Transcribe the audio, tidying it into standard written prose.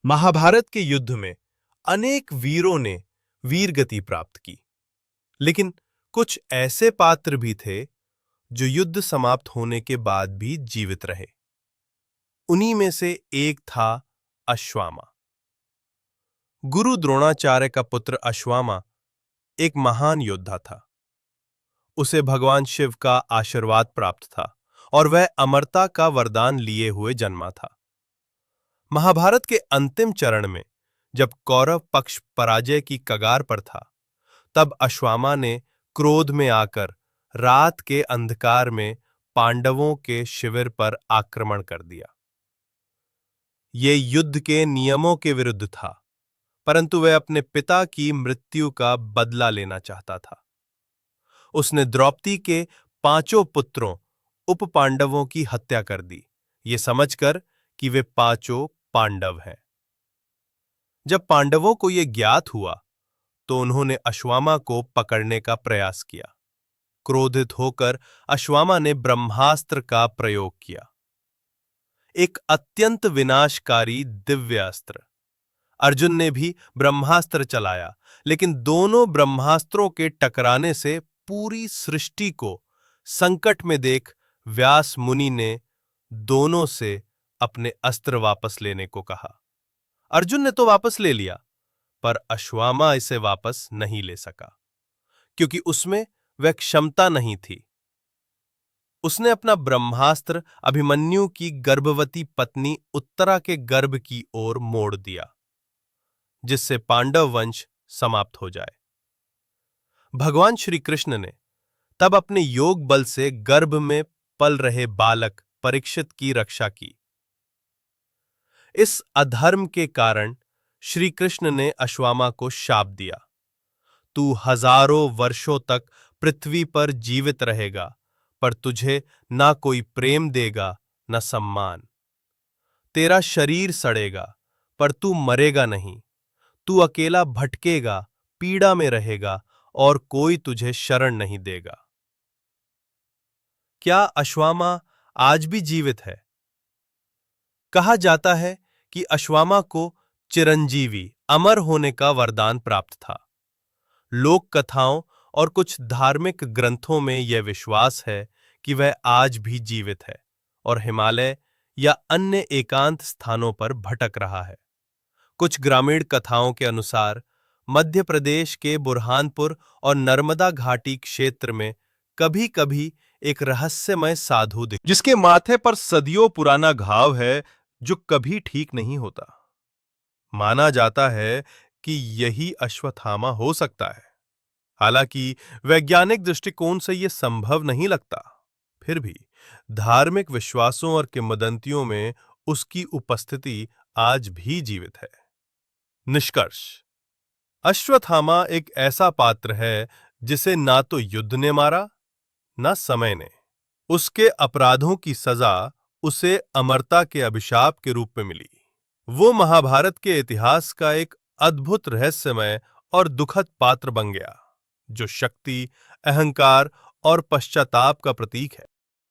महाभारत के युद्ध में अनेक वीरों ने वीरगति प्राप्त की, लेकिन कुछ ऐसे पात्र भी थे जो युद्ध समाप्त होने के बाद भी जीवित रहे। उन्हीं में से एक था अश्वामा। गुरु द्रोणाचार्य का पुत्र अश्वामा एक महान योद्धा था। उसे भगवान शिव का आशीर्वाद प्राप्त था और वह अमरता का वरदान लिए हुए जन्मा था। महाभारत के अंतिम चरण में जब कौरव पक्ष पराजय की कगार पर था, तब अश्वामा ने क्रोध में आकर रात के अंधकार में पांडवों के शिविर पर आक्रमण कर दिया। ये युद्ध के नियमों के विरुद्ध था, परंतु वह अपने पिता की मृत्यु का बदला लेना चाहता था। उसने द्रौपदी के 5 पुत्रों उप पांडवों की हत्या कर दी, ये समझकर कि वे 5 पांडव हैं। जब पांडवों को यह ज्ञात हुआ तो उन्होंने अश्वामा को पकड़ने का प्रयास किया। क्रोधित होकर अश्वामा ने ब्रह्मास्त्र का प्रयोग किया, एक अत्यंत विनाशकारी दिव्य अस्त्र। अर्जुन ने भी ब्रह्मास्त्र चलाया, लेकिन दोनों ब्रह्मास्त्रों के टकराने से पूरी सृष्टि को संकट में देख व्यास मुनि ने दोनों से अपने अस्त्र वापस लेने को कहा। अर्जुन ने तो वापस ले लिया, पर अश्वामा इसे वापस नहीं ले सका, क्योंकि उसमें वह क्षमता नहीं थी। उसने अपना ब्रह्मास्त्र अभिमन्यु की गर्भवती पत्नी उत्तरा के गर्भ की ओर मोड़ दिया, जिससे पांडव वंश समाप्त हो जाए। भगवान श्री कृष्ण ने तब अपने योग बल से गर्भ में पल रहे बालक परीक्षित की रक्षा की। इस अधर्म के कारण श्री कृष्ण ने अश्वामा को शाप दिया, तू हजारों वर्षों तक पृथ्वी पर जीवित रहेगा, पर तुझे ना कोई प्रेम देगा न सम्मान। तेरा शरीर सड़ेगा, पर तू मरेगा नहीं। तू अकेला भटकेगा, पीड़ा में रहेगा और कोई तुझे शरण नहीं देगा। क्या अश्वामा आज भी जीवित है? कहा जाता है कि अश्वामा को चिरंजीवी अमर होने का वरदान प्राप्त था। लोक कथाओं और कुछ धार्मिक ग्रंथों में यह विश्वास है कि वह आज भी जीवित है और हिमालय या अन्य एकांत स्थानों पर भटक रहा है। कुछ ग्रामीण कथाओं के अनुसार मध्य प्रदेश के बुरहानपुर और नर्मदा घाटी क्षेत्र में कभी-कभी एक रहस्यमय साधु जिसके माथे पर सदियों पुराना घाव है जो कभी ठीक नहीं होता। माना जाता है कि यही अश्वत्थामा हो सकता है। हालांकि वैज्ञानिक दृष्टिकोण से यह संभव नहीं लगता, फिर भी धार्मिक विश्वासों और किंवदंतियों में उसकी उपस्थिति आज भी जीवित है। निष्कर्ष: अश्वत्थामा एक ऐसा पात्र है जिसे ना तो युद्ध ने मारा, ना समय ने। उसके अपराधों की सजा उसे अमरता के अभिशाप के रूप में मिली। वो महाभारत के इतिहास का एक अद्भुत रहस्यमय और दुखद पात्र बन गया, जो शक्ति, अहंकार और पश्चाताप का प्रतीक है।